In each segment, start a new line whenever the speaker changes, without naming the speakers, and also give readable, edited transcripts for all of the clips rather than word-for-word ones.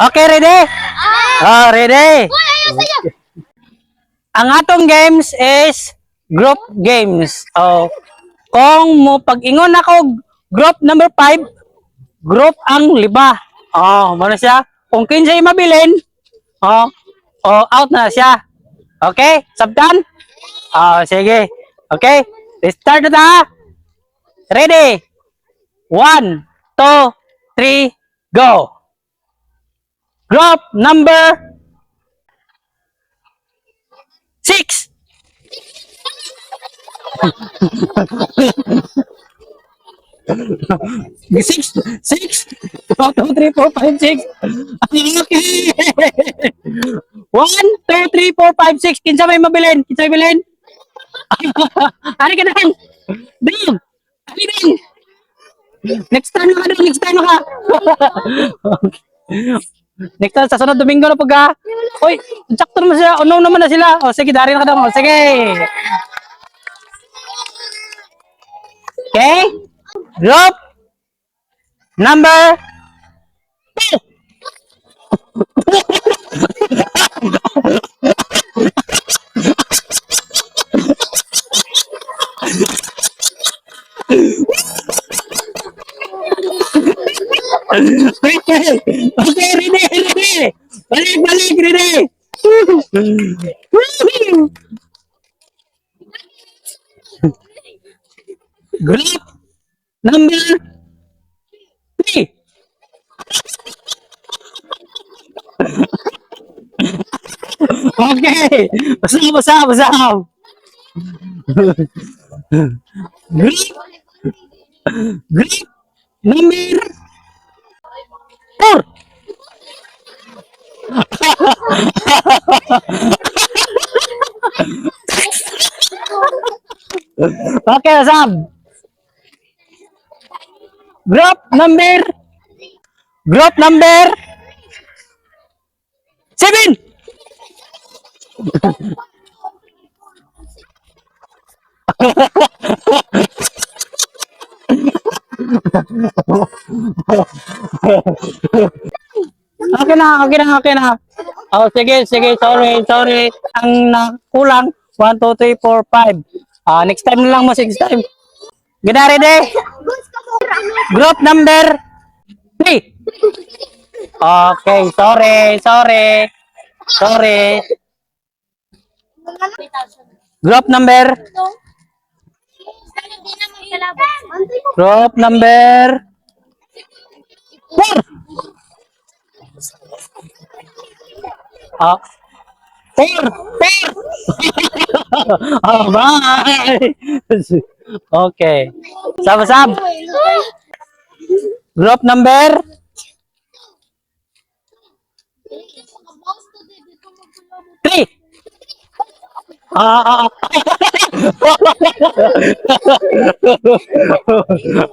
Okay, ready? Oh, ready? Ang atong games is group games. Oh, kung mo pag-ingon ako group number 5, group ang liba. Oh, mo na siya. Kung kinsay mabilin, oh, out na siya. Okay? Sabtan? Oh, sige. Okay? Let's start na ta. Ready? 1, 2, 3, go. Group number 6. Six. 1, 2, 3, 4, 5, 6. Okay. 1, 2, 3, 4, 5, 6. Kinsa may mabilin? Kinsa may bilhin? Ari ka na. Ding. Ari ding. Next time na ka. Next time na ka. Next time, sa sunod Domingo na pag Uy, sakto naman sila. Unaw naman na sila. O sige, dari na ka daw. O sige. Okay? Group number 2. Okay, ready. Balik, ready. Group number 3. Okay. Basam. Group number 4. Okay, Basam. Group number 7. Okay na. Oh, sige, sorry. Ang nakulang 1, 2, 3, 4, 5. Next time na lang mo, 6 time. Gina ready? Group number 3. Okay, sorry. Group number 4. Four. Bye. Okay. Sab. Group number 3.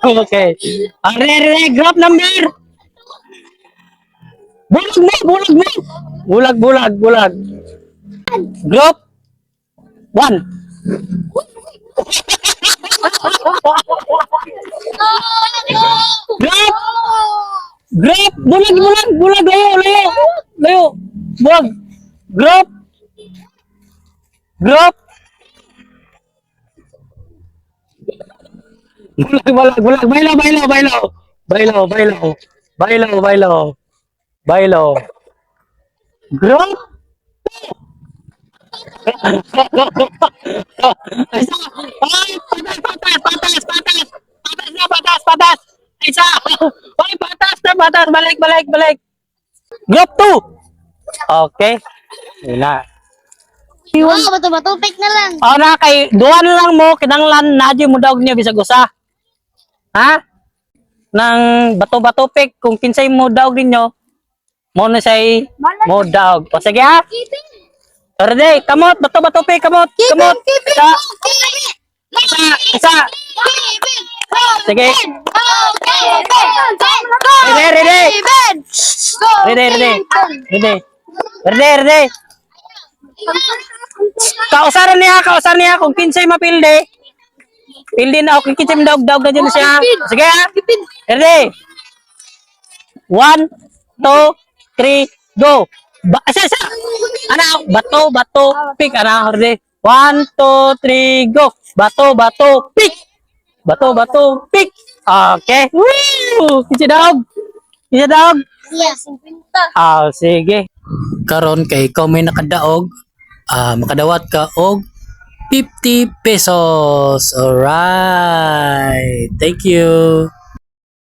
Okay. Are group number. Bulag. Group 1. Group, bulag, layo. Bulag. Group. Bulag. Bailo. Group. Patas. Isa. Oy, patas. Balik. Group 2. Okay. Ina.
Bato-bato, pick na lang.
Ora kay duwan lang mo kinanglan nadyo mo daog niya bisag usa. Ha? Nang bato-bato pick kung kinsay mo daog ninyo mo na say mo daog. O sige ha. Ready, kamot, bato pick, kamot. Isa. Sige. Ready. Kausaran niya kung kinsay mapilde. Pildi na ako kinsay daog na dyan siya. Sige ha. Ready. 1, 2, 3, go! Asa, asa! Ano? Bato, bato, pick. Ano? Horde. 1, 2, 3, go! Bato, bato, pick! Bato, bato, pick! Okay. Woo! Isa dog! Isa dog!
Yes, 50.
Sige. Karon kay ikaw may nakadaog, makadawat ka og 50 pesos. Alright. Thank you.